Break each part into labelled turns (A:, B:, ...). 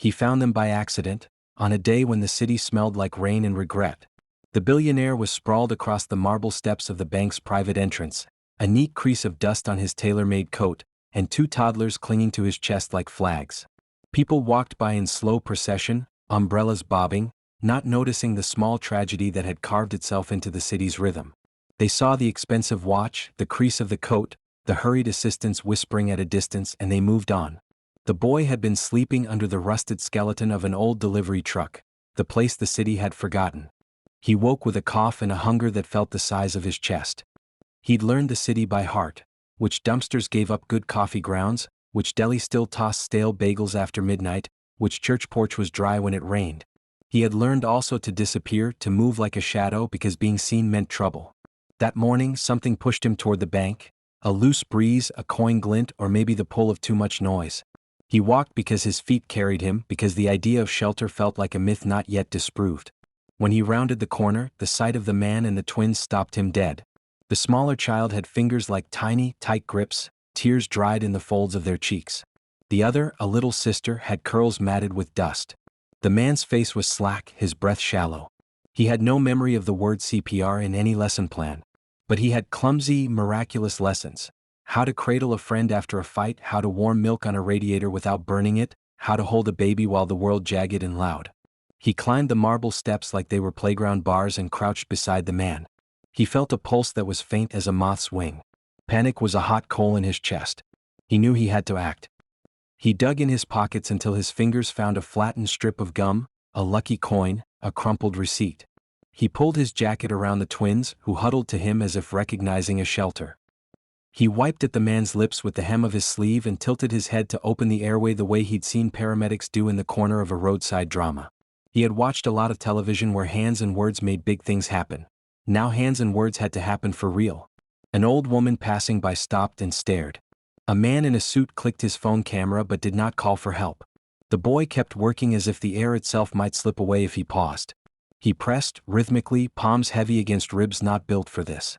A: He found them by accident, on a day when the city smelled like rain and regret. The billionaire was sprawled across the marble steps of the bank's private entrance, a neat crease of dust on his tailor-made coat, and two toddlers clinging to his chest like flags. People walked by in slow procession, umbrellas bobbing, not noticing the small tragedy that had carved itself into the city's rhythm. They saw the expensive watch, the crease of the coat, the hurried assistants whispering at a distance, and they moved on. The boy had been sleeping under the rusted skeleton of an old delivery truck, the place the city had forgotten. He woke with a cough and a hunger that felt the size of his chest. He'd learned the city by heart, which dumpsters gave up good coffee grounds, which deli still tossed stale bagels after midnight, which church porch was dry when it rained. He had learned also to disappear, to move like a shadow because being seen meant trouble. That morning something pushed him toward the bank, a loose breeze, a coin glint, or maybe the pull of too much noise. He walked because his feet carried him, because the idea of shelter felt like a myth not yet disproved. When he rounded the corner, the sight of the man and the twins stopped him dead. The smaller child had fingers like tiny, tight grips, tears dried in the folds of their cheeks. The other, a little sister, had curls matted with dust. The man's face was slack, his breath shallow. He had no memory of the word CPR in any lesson plan. But he had clumsy, miraculous lessons. How to cradle a friend after a fight, how to warm milk on a radiator without burning it, how to hold a baby while the world jagged and loud. He climbed the marble steps like they were playground bars and crouched beside the man. He felt a pulse that was faint as a moth's wing. Panic was a hot coal in his chest. He knew he had to act. He dug in his pockets until his fingers found a flattened strip of gum, a lucky coin, a crumpled receipt. He pulled his jacket around the twins, who huddled to him as if recognizing a shelter. He wiped at the man's lips with the hem of his sleeve and tilted his head to open the airway the way he'd seen paramedics do in the corner of a roadside drama. He had watched a lot of television where hands and words made big things happen. Now hands and words had to happen for real. An old woman passing by stopped and stared. A man in a suit clicked his phone camera but did not call for help. The boy kept working as if the air itself might slip away if he paused. He pressed, rhythmically, palms heavy against ribs not built for this.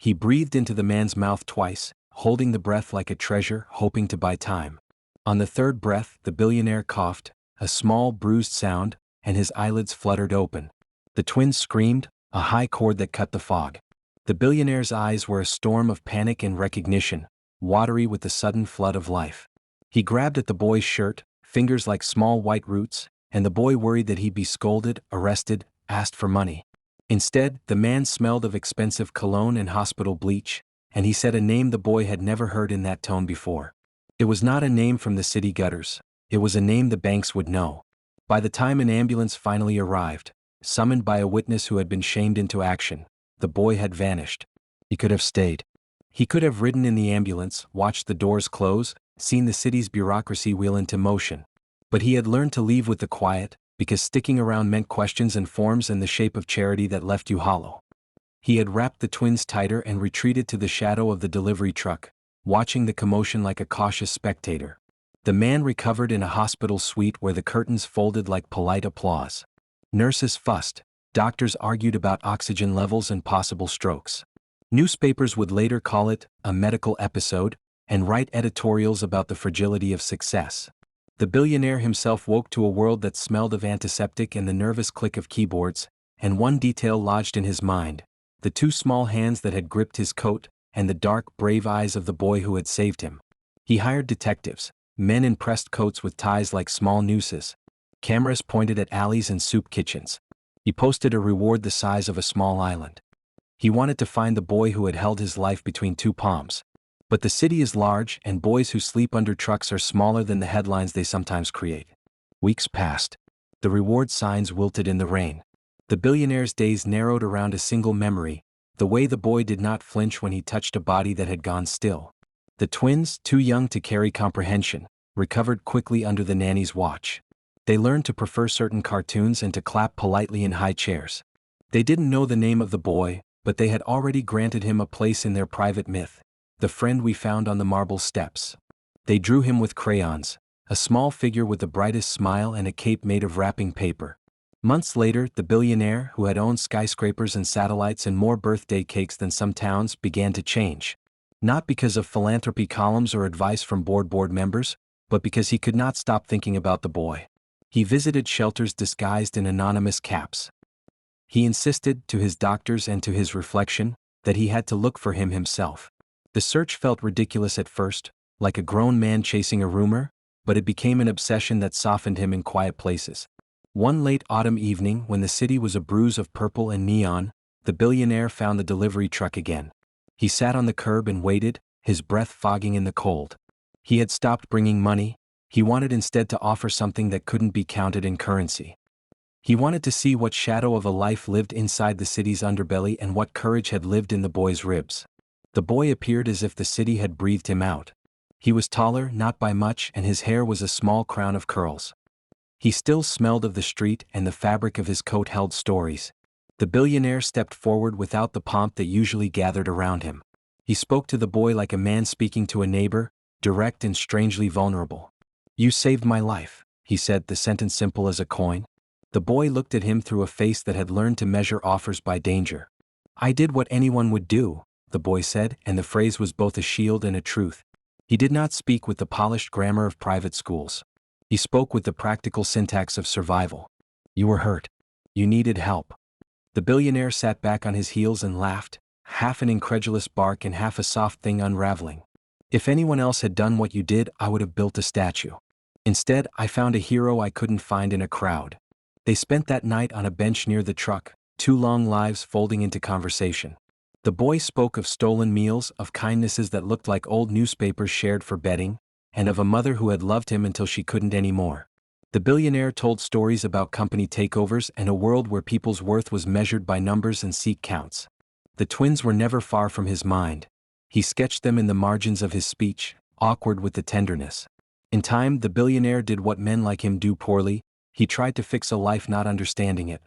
A: He breathed into the man's mouth twice, holding the breath like a treasure, hoping to buy time. On the third breath, the billionaire coughed, a small bruised sound, and his eyelids fluttered open. The twins screamed, a high chord that cut the fog. The billionaire's eyes were a storm of panic and recognition, watery with the sudden flood of life. He grabbed at the boy's shirt, fingers like small white roots, and the boy worried that he'd be scolded, arrested, asked for money. Instead, the man smelled of expensive cologne and hospital bleach, and he said a name the boy had never heard in that tone before. It was not a name from the city gutters. It was a name the banks would know. By the time an ambulance finally arrived, summoned by a witness who had been shamed into action, the boy had vanished. He could have stayed. He could have ridden in the ambulance, watched the doors close, seen the city's bureaucracy wheel into motion. But he had learned to leave with the quiet, because sticking around meant questions and forms and the shape of charity that left you hollow. He had wrapped the twins tighter and retreated to the shadow of the delivery truck, watching the commotion like a cautious spectator. The man recovered in a hospital suite where the curtains folded like polite applause. Nurses fussed, doctors argued about oxygen levels and possible strokes. Newspapers would later call it a medical episode and write editorials about the fragility of success. The billionaire himself woke to a world that smelled of antiseptic and the nervous click of keyboards, and one detail lodged in his mind: the two small hands that had gripped his coat, and the dark, brave eyes of the boy who had saved him. He hired detectives, men in pressed coats with ties like small nooses. Cameras pointed at alleys and soup kitchens. He posted a reward the size of a small island. He wanted to find the boy who had held his life between two palms. But the city is large, and boys who sleep under trucks are smaller than the headlines they sometimes create. Weeks passed. The reward signs wilted in the rain. The billionaire's days narrowed around a single memory: the way the boy did not flinch when he touched a body that had gone still. The twins, too young to carry comprehension, recovered quickly under the nanny's watch. They learned to prefer certain cartoons and to clap politely in high chairs. They didn't know the name of the boy, but they had already granted him a place in their private myth: the friend we found on the marble steps. They drew him with crayons, a small figure with the brightest smile and a cape made of wrapping paper. Months later, the billionaire, who had owned skyscrapers and satellites and more birthday cakes than some towns, began to change. Not because of philanthropy columns or advice from board members, but because he could not stop thinking about the boy. He visited shelters disguised in anonymous caps. He insisted, to his doctors and to his reflection, that he had to look for him himself. The search felt ridiculous at first, like a grown man chasing a rumor, but it became an obsession that softened him in quiet places. One late autumn evening, when the city was a bruise of purple and neon, the billionaire found the delivery truck again. He sat on the curb and waited, his breath fogging in the cold. He had stopped bringing money. He wanted instead to offer something that couldn't be counted in currency. He wanted to see what shadow of a life lived inside the city's underbelly and what courage had lived in the boy's ribs. The boy appeared as if the city had breathed him out. He was taller, not by much, and his hair was a small crown of curls. He still smelled of the street, and the fabric of his coat held stories. The billionaire stepped forward without the pomp that usually gathered around him. He spoke to the boy like a man speaking to a neighbor, direct and strangely vulnerable. "You saved my life," he said, the sentence simple as a coin. The boy looked at him through a face that had learned to measure offers by danger. "I did what anyone would do," the boy said, and the phrase was both a shield and a truth. He did not speak with the polished grammar of private schools. He spoke with the practical syntax of survival. "You were hurt. You needed help." The billionaire sat back on his heels and laughed, half an incredulous bark and half a soft thing unraveling. "If anyone else had done what you did, I would have built a statue. Instead, I found a hero I couldn't find in a crowd." They spent that night on a bench near the truck, 2 long lives folding into conversation. The boy spoke of stolen meals, of kindnesses that looked like old newspapers shared for betting, and of a mother who had loved him until she couldn't anymore. The billionaire told stories about company takeovers and a world where people's worth was measured by numbers and seat counts. The twins were never far from his mind. He sketched them in the margins of his speech, awkward with the tenderness. In time, the billionaire did what men like him do poorly. He tried to fix a life not understanding it.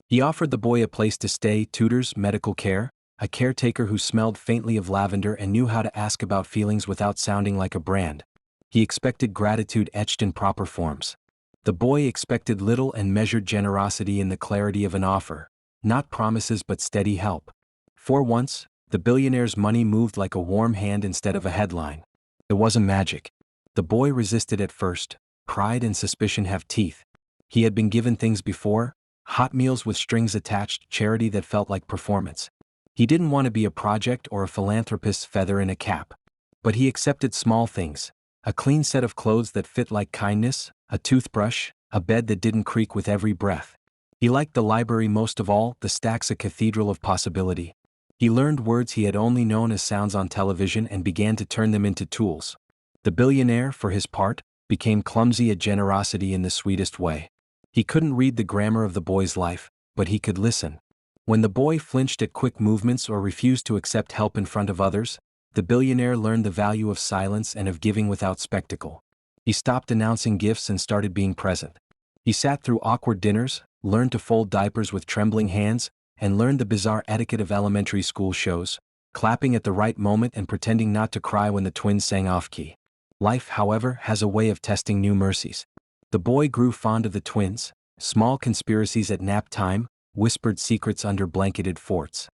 A: He offered the boy a place to stay, tutors, medical care, a caretaker who smelled faintly of lavender and knew how to ask about feelings without sounding like a brand. He expected gratitude etched in proper forms. The boy expected little and measured generosity in the clarity of an offer, not promises but steady help. For once, the billionaire's money moved like a warm hand instead of a headline. It wasn't magic. The boy resisted at first. Pride and suspicion have teeth. He had been given things before: hot meals with strings attached, charity that felt like performance. He didn't want to be a project or a philanthropist's feather in a cap. But he accepted small things: a clean set of clothes that fit like kindness, a toothbrush, a bed that didn't creak with every breath. He liked the library most of all, the stacks a cathedral of possibility. He learned words he had only known as sounds on television and began to turn them into tools. The billionaire, for his part, became clumsy at generosity in the sweetest way. He couldn't read the grammar of the boy's life, but he could listen. When the boy flinched at quick movements or refused to accept help in front of others, the billionaire learned the value of silence and of giving without spectacle. He stopped announcing gifts and started being present. He sat through awkward dinners, learned to fold diapers with trembling hands, and learned the bizarre etiquette of elementary school shows, clapping at the right moment and pretending not to cry when the twins sang off-key. Life, however, has a way of testing new mercies. The boy grew fond of the twins: small conspiracies at nap time, whispered secrets under blanketed forts.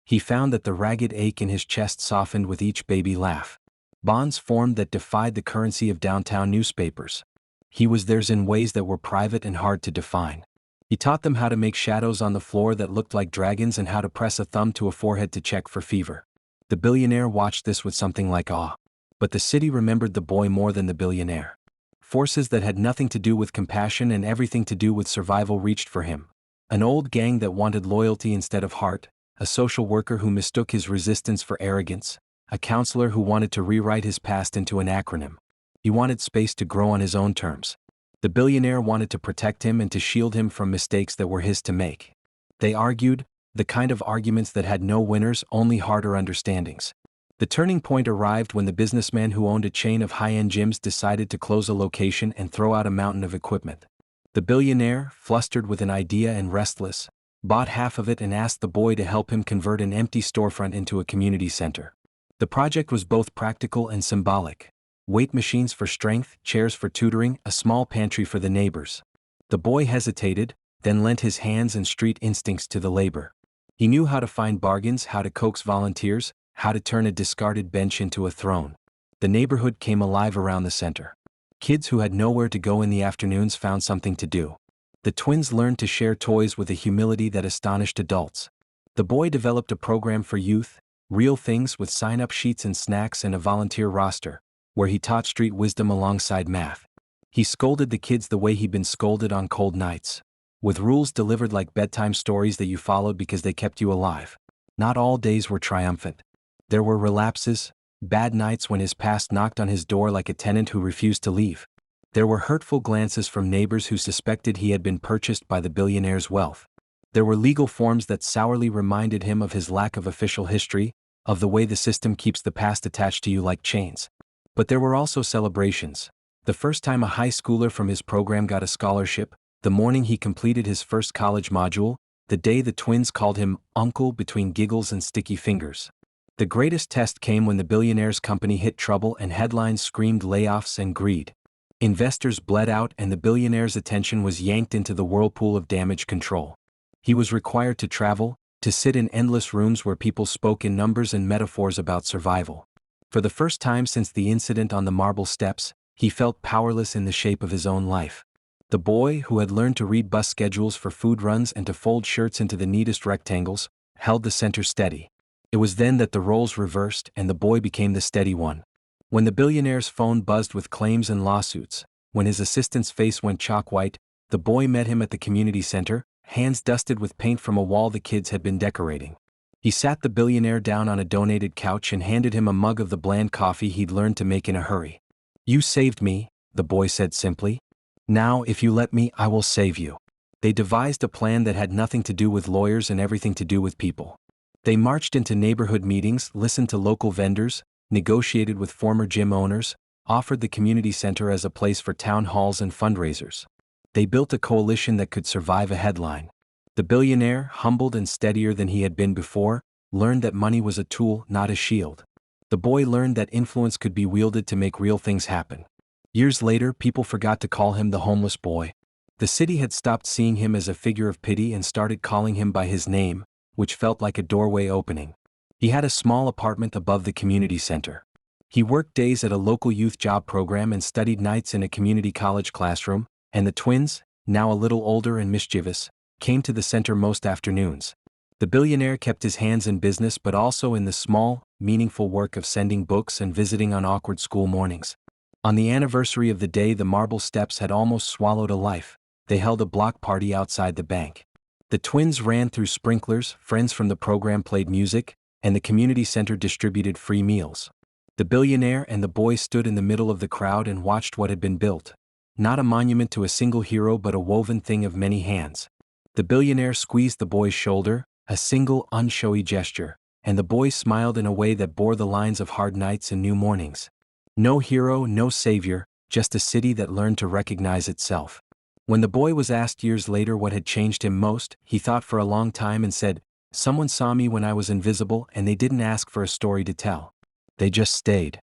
A: He found that the ragged ache in his chest softened with each baby laugh. Bonds formed that defied the currency of downtown newspapers. He was theirs in ways that were private and hard to define. He taught them how to make shadows on the floor that looked like dragons and how to press a thumb to a forehead to check for fever. The billionaire watched this with something like awe. But the city remembered the boy more than the billionaire. Forces that had nothing to do with compassion and everything to do with survival reached for him. An old gang that wanted loyalty instead of heart, a social worker who mistook his resistance for arrogance, a counselor who wanted to rewrite his past into an acronym. He wanted space to grow on his own terms. The billionaire wanted to protect him and to shield him from mistakes that were his to make. They argued, the kind of arguments that had no winners, only harder understandings. The turning point arrived when the businessman who owned a chain of high-end gyms decided to close a location and throw out a mountain of equipment. The billionaire, flustered with an idea and restless, bought half of it and asked the boy to help him convert an empty storefront into a community center. The project was both practical and symbolic: weight machines for strength, chairs for tutoring, a small pantry for the neighbors. The boy hesitated, then lent his hands and street instincts to the labor. He knew how to find bargains, how to coax volunteers, how to turn a discarded bench into a throne. The neighborhood came alive around the center. Kids who had nowhere to go in the afternoons found something to do. The twins learned to share toys with a humility that astonished adults. The boy developed a program for youth, Real Things, with sign-up sheets and snacks and a volunteer roster, where he taught street wisdom alongside math. He scolded the kids the way he'd been scolded on cold nights, with rules delivered like bedtime stories that you followed because they kept you alive. Not all days were triumphant. There were relapses, bad nights when his past knocked on his door like a tenant who refused to leave. There were hurtful glances from neighbors who suspected he had been purchased by the billionaire's wealth. There were legal forms that sourly reminded him of his lack of official history, of the way the system keeps the past attached to you like chains. But there were also celebrations. The first time a high schooler from his program got a scholarship, the morning he completed his first college module, the day the twins called him Uncle between giggles and sticky fingers. The greatest test came when the billionaire's company hit trouble and headlines screamed layoffs and greed. Investors bled out and the billionaire's attention was yanked into the whirlpool of damage control. He was required to travel, to sit in endless rooms where people spoke in numbers and metaphors about survival. For the first time since the incident on the marble steps, he felt powerless in the shape of his own life. The boy, who had learned to read bus schedules for food runs and to fold shirts into the neatest rectangles, held the center steady. It was then that the roles reversed and the boy became the steady one. When the billionaire's phone buzzed with claims and lawsuits, when his assistant's face went chalk white, the boy met him at the community center, hands dusted with paint from a wall the kids had been decorating. He sat the billionaire down on a donated couch and handed him a mug of the bland coffee he'd learned to make in a hurry. "You saved me," the boy said simply. "Now, if you let me, I will save you." They devised a plan that had nothing to do with lawyers and everything to do with people. They marched into neighborhood meetings, listened to local vendors, negotiated with former gym owners, offered the community center as a place for town halls and fundraisers. They built a coalition that could survive a headline. The billionaire, humbled and steadier than he had been before, learned that money was a tool, not a shield. The boy learned that influence could be wielded to make real things happen. Years later, people forgot to call him the homeless boy. The city had stopped seeing him as a figure of pity and started calling him by his name, which felt like a doorway opening. He had a small apartment above the community center. He worked days at a local youth job program and studied nights in a community college classroom, and the twins, now a little older and mischievous, came to the center most afternoons. The billionaire kept his hands in business but also in the small, meaningful work of sending books and visiting on awkward school mornings. On the anniversary of the day the marble steps had almost swallowed a life, they held a block party outside the bank. The twins ran through sprinklers, friends from the program played music, and the community center distributed free meals. The billionaire and the boy stood in the middle of the crowd and watched what had been built. Not a monument to a single hero but a woven thing of many hands. The billionaire squeezed the boy's shoulder, a single, unshowy gesture, and the boy smiled in a way that bore the lines of hard nights and new mornings. No hero, no savior, just a city that learned to recognize itself. When the boy was asked years later what had changed him most, he thought for a long time and said, "Someone saw me when I was invisible and they didn't ask for a story to tell. They just stayed."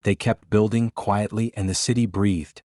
A: They kept building quietly and the city breathed,